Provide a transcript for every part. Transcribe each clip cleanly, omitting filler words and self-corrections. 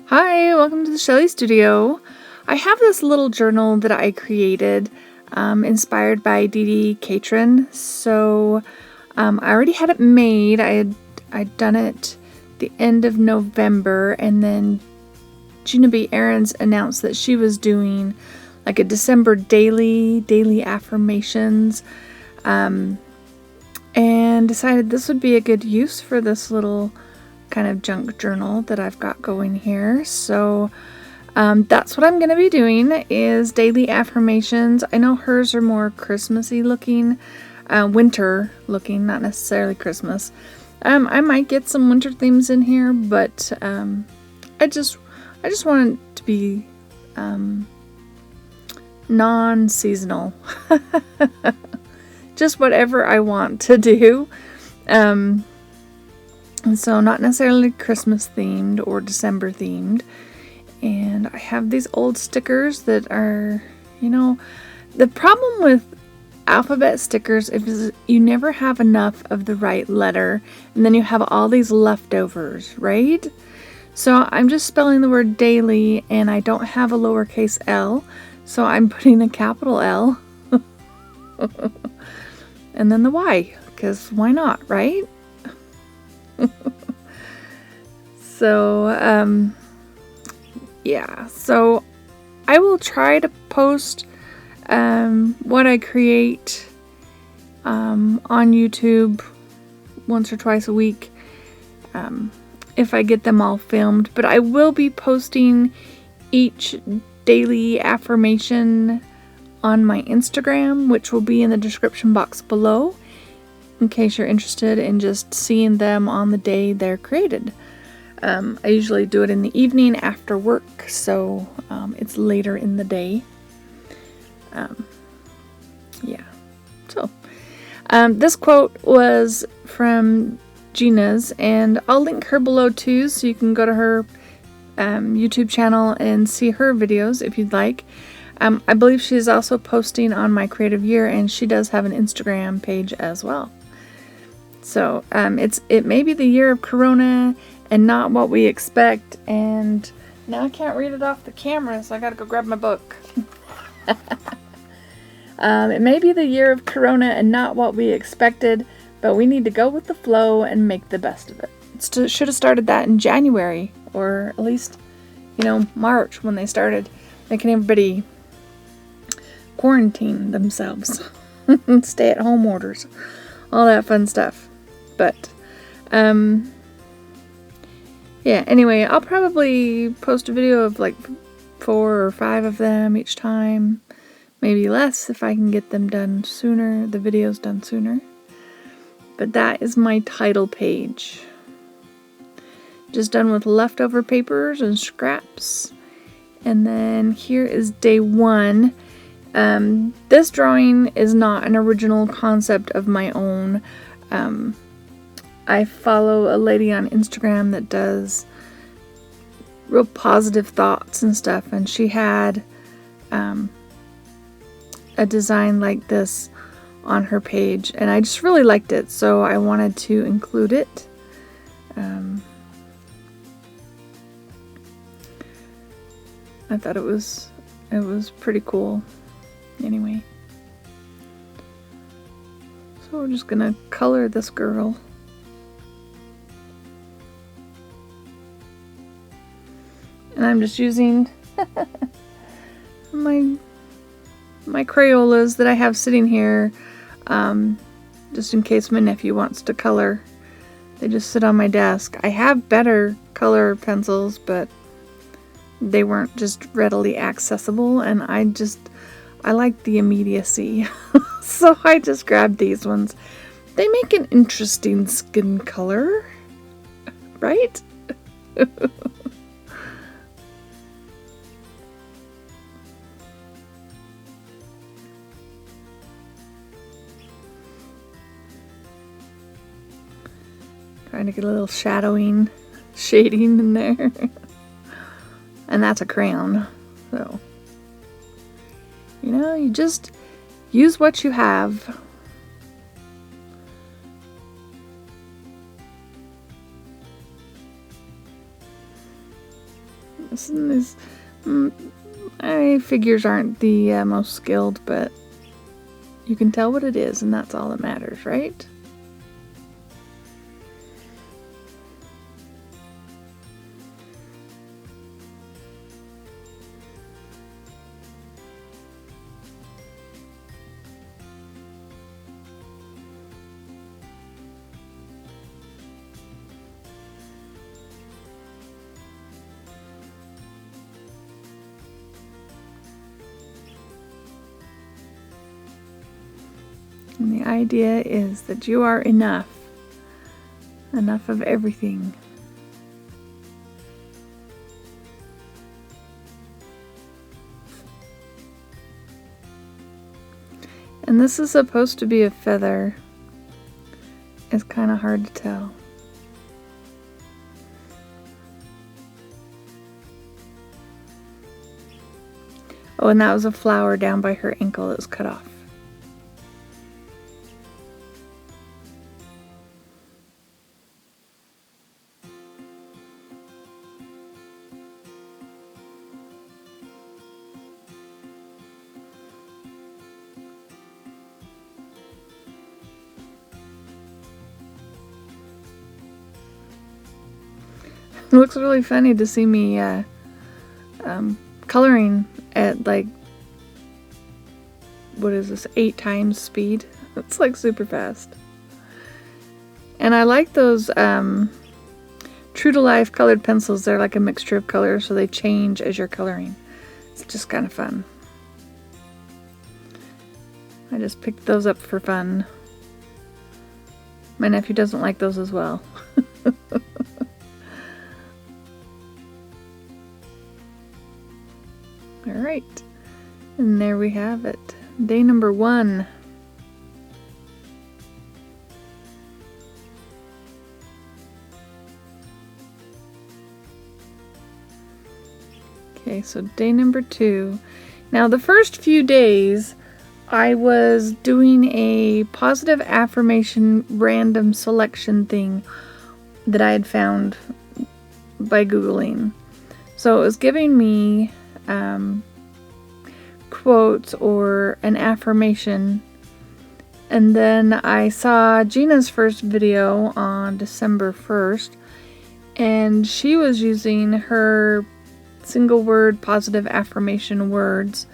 Hi, welcome to the Shelley Studio. I have this little journal that I created, inspired by Dee Dee Catron. So I already had it made. I'd done it the end of November, and then Gina B. Aarons announced that she was doing like a December daily affirmations, and decided this would be a good use for this little kind of junk journal that I've got going here. So that's what I'm going to be doing, is daily affirmations. I know hers are more Christmassy looking, winter looking, not necessarily Christmas. I might get some winter themes in here, but I just want it to be non-seasonal. Just whatever I want to do. And so not necessarily Christmas themed or December themed. And I have these old stickers that are, the problem with alphabet stickers is you never have enough of the right letter, and then you have all these leftovers, right? So I'm just spelling the word daily, and I don't have a lowercase l, so I'm putting a capital L. And then the Y, because why not, right? So, yeah, so I will try to post what I create on YouTube once or twice a week, if I get them all filmed. But I will be posting each daily affirmation on my Instagram, which will be in the description box below, in case you're interested in just seeing them on the day they're created. I usually do it in the evening after work, so it's later in the day. Yeah. So this quote was from Gina's, and I'll link her below too, so you can go to her YouTube channel and see her videos if you'd like. I believe she's also posting on My Creative Year, and she does have an Instagram page as well. So it may be the year of Corona and not what we expect. And now I can't read it off the camera, so I gotta go grab my book. It may be the year of Corona and not what we expected, but we need to go with the flow and make the best of it. It should have started that in January, or at least, March, when they started making everybody quarantine themselves. Stay-at-home orders. All that fun stuff. But, yeah, anyway, I'll probably post a video of like 4 or 5 of them each time. Maybe less if I can get them done sooner, the videos done sooner. But that is my title page. Just done with leftover papers and scraps. And then here is day 1. This drawing is not an original concept of my own. I follow a lady on Instagram that does real positive thoughts and stuff, and she had a design like this on her page, and I just really liked it, so I wanted to include it. I thought it was pretty cool. Anyway, so we're just gonna color this girl. And I'm just using my Crayolas that I have sitting here, just in case my nephew wants to color. They just sit on my desk. I have better color pencils, but they weren't just readily accessible, and I like the immediacy. So I just grabbed these ones. They make an interesting skin color, right? Trying to get a little shading in there. And that's a crayon. So, you just use what you have. My figures aren't the most skilled, but you can tell what it is, and that's all that matters, right? And the idea is that you are enough of everything. And this is supposed to be a feather. It's kind of hard to tell. Oh, and that was a flower down by her ankle that was cut off. It looks really funny to see me coloring at like, what is this, 8 times speed? It's like super fast. And I like those true to life colored pencils. They're like a mixture of colors, so they change as you're coloring. It's just kind of fun. I just picked those up for fun. My nephew doesn't like those as well. Alright, and there we have it. Day number 1. Okay, so day number 2. Now the first few days I was doing a positive affirmation random selection thing that I had found by Googling. So it was giving me quotes or an affirmation, and then I saw Gina's first video on December 1st, and she was using her single word positive affirmation words,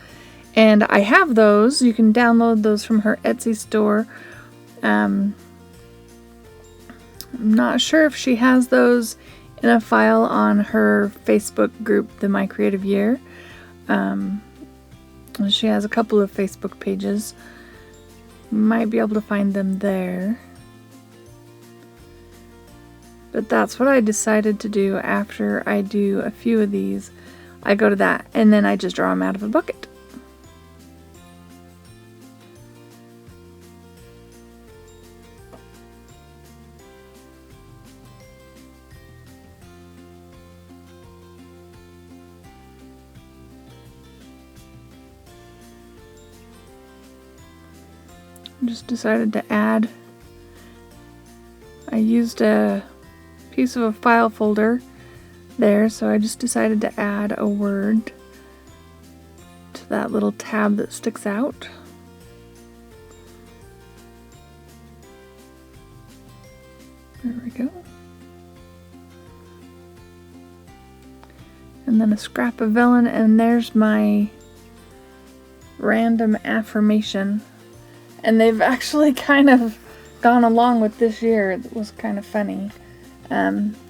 and I have those. You can download those from her Etsy store. I'm not sure if she has those in a file on her Facebook group, The My Creative Year. She has a couple of Facebook pages. Might be able to find them there. But that's what I decided to do after I do a few of these. I go to that, and then I just draw them out of a bucket. Just decided to add. I used a piece of a file folder there, so I just decided to add a word to that little tab that sticks out. There we go. And then a scrap of vellum, and there's my random affirmation. And they've actually kind of gone along with this year. It was kind of funny.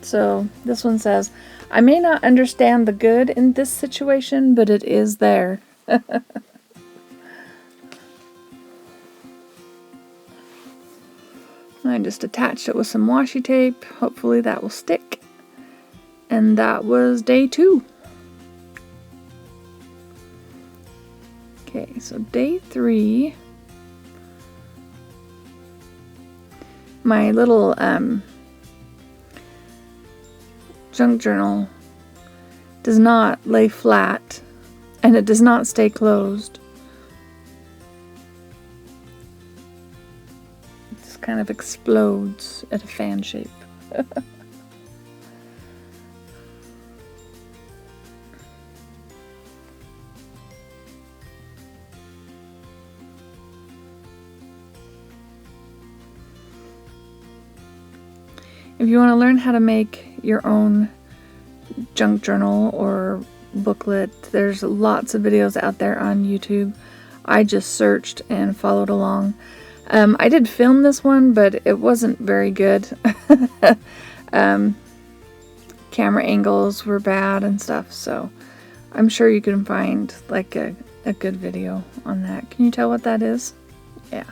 So this one says, I may not understand the good in this situation, but it is there. I just attached it with some washi tape. Hopefully that will stick. And that was day 2. Okay, so day 3. My little junk journal does not lay flat, and it does not stay closed. It just kind of explodes at a fan shape. If you want to learn how to make your own junk journal or booklet, there's lots of videos out there on YouTube. I just searched and followed along. I did film this one, but it wasn't very good. Camera angles were bad and stuff, so I'm sure you can find like a good video on that. Can you tell what that is? Yeah.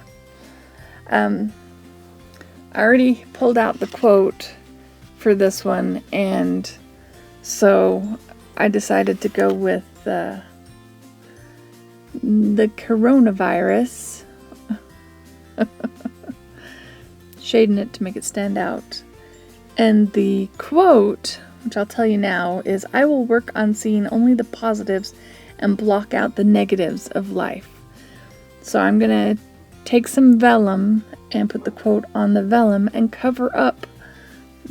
I already pulled out the quote for this one, and so I decided to go with the coronavirus. Shading it to make it stand out. And the quote, which I'll tell you now, is, "I will work on seeing only the positives and block out the negatives of life." So I'm going to take some vellum and put the quote on the vellum and cover up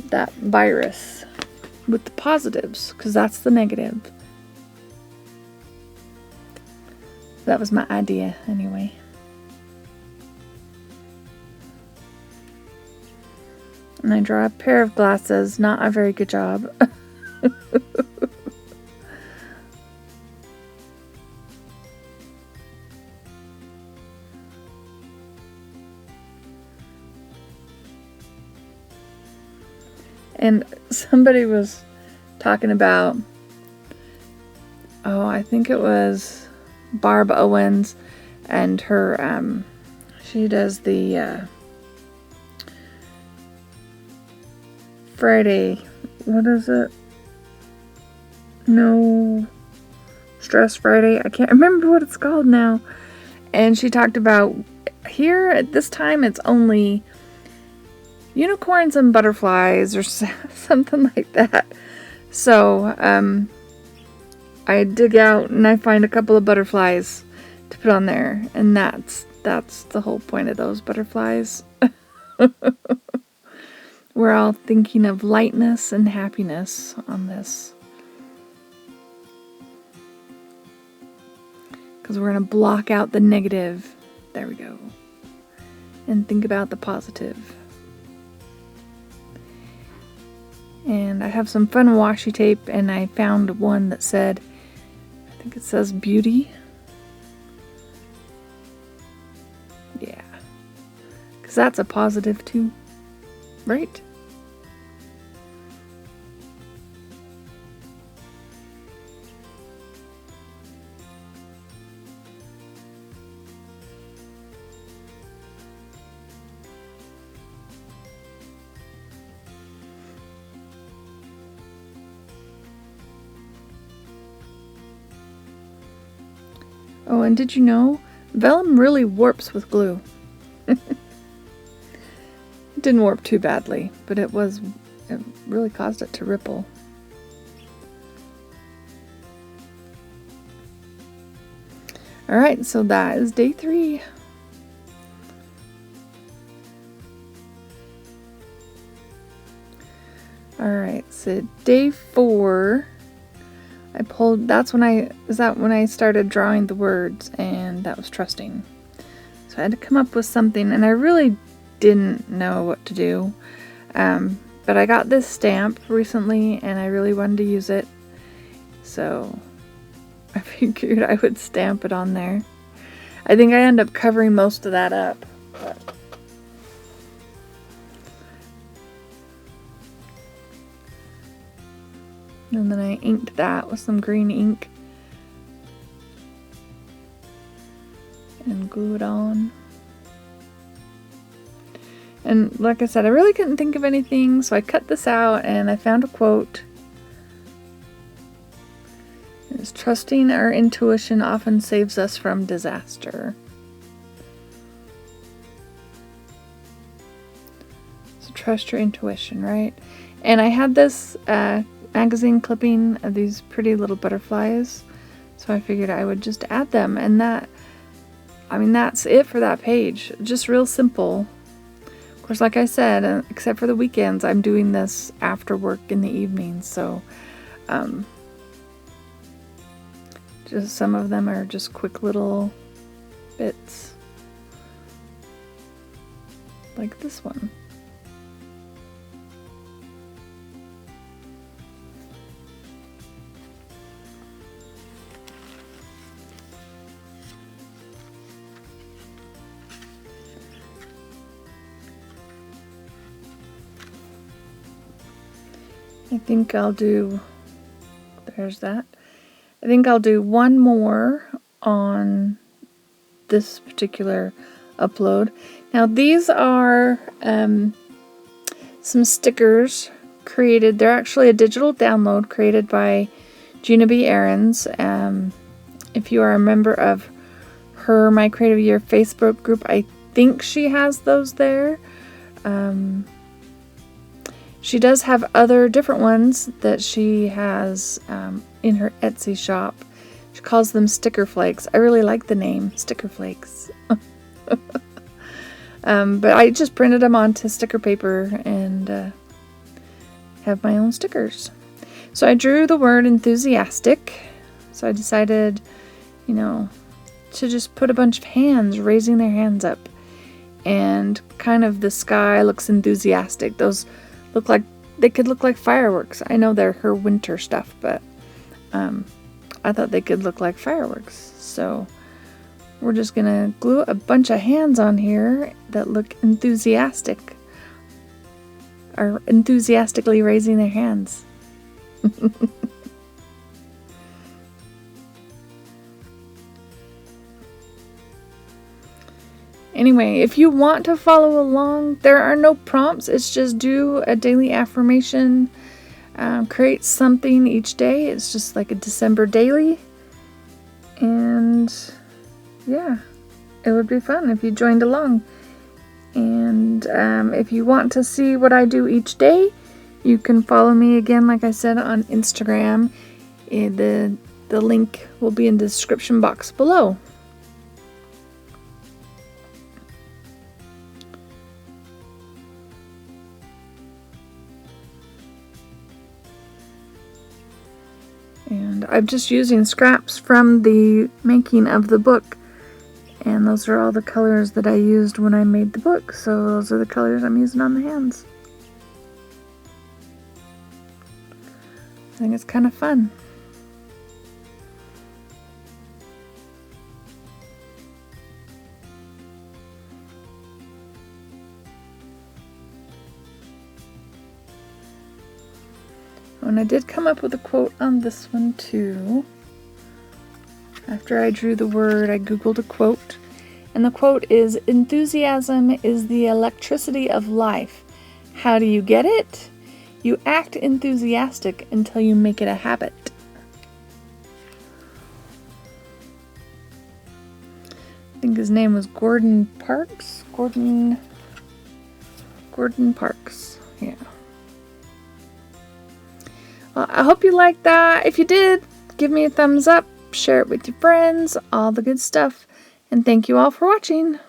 that virus with the positives, because that's the negative. That was my idea anyway. And I draw a pair of glasses. Not a very good job. And somebody was talking about, I think it was Barb Owens and her, she does the Friday, what is it? No Stress Friday. I can't remember what it's called now. And she talked about here at this time it's only unicorns and butterflies or something like that. So I dig out and I find a couple of butterflies to put on there, and that's the whole point of those butterflies. We're all thinking of lightness and happiness on this, because we're going to block out the negative. There we go. And think about the positive. And I have some fun washi tape, and I found one that said, I think it says beauty. Yeah. Because that's a positive too, right? Oh, and did you know vellum really warps with glue? It didn't warp too badly, but it really caused it to ripple. Alright, so that is day 3. Alright, so day 4, I pulled, when I started drawing the words, and that was trusting. So I had to come up with something, and I really didn't know what to do. But I got this stamp recently, and I really wanted to use it. So I figured I would stamp it on there. I think I end up covering most of that up. But and then I inked that with some green ink and glue it on. And like I said, I really couldn't think of anything, so I cut this out and I found a quote. It's, "Trusting our intuition often saves us from disaster." So trust your intuition, right? And I had this magazine clipping of these pretty little butterflies, so I figured I would just add them, and that's it for that page. Just real simple. Of course, like I said, except for the weekends, I'm doing this after work in the evenings, so just some of them are just quick little bits, like this one. I think I'll do, there's that. I think I'll do one more on this particular upload. Now these are some stickers created. They're actually a digital download created by Gina B. Aarons. If you are a member of her My Creative Year Facebook group, I think she has those there. She does have other different ones that she has in her Etsy shop. She calls them sticker flakes. I really like the name, sticker flakes. But I just printed them onto sticker paper and have my own stickers. So I drew the word enthusiastic. So I decided, to just put a bunch of hands raising their hands up. And kind of the sky looks enthusiastic. Those they could look like fireworks. I know they're her winter stuff, but I thought they could look like fireworks. So we're just gonna glue a bunch of hands on here that look enthusiastic, or enthusiastically raising their hands. Anyway, if you want to follow along, there are no prompts. It's just do a daily affirmation, create something each day. It's just like a December daily. And yeah, it would be fun if you joined along. And if you want to see what I do each day, you can follow me again, like I said, on Instagram. The link will be in the description box below. And I'm just using scraps from the making of the book. And those are all the colors that I used when I made the book. So those are the colors I'm using on the hands. I think it's kind of fun. And I did come up with a quote on this one too. After I drew the word, I googled a quote. And the quote is, "Enthusiasm is the electricity of life. How do you get it? You act enthusiastic until you make it a habit." I think his name was Gordon Parks. Gordon Parks. Yeah. Well, I hope you liked that. If you did, give me a thumbs up, share it with your friends, all the good stuff. And thank you all for watching.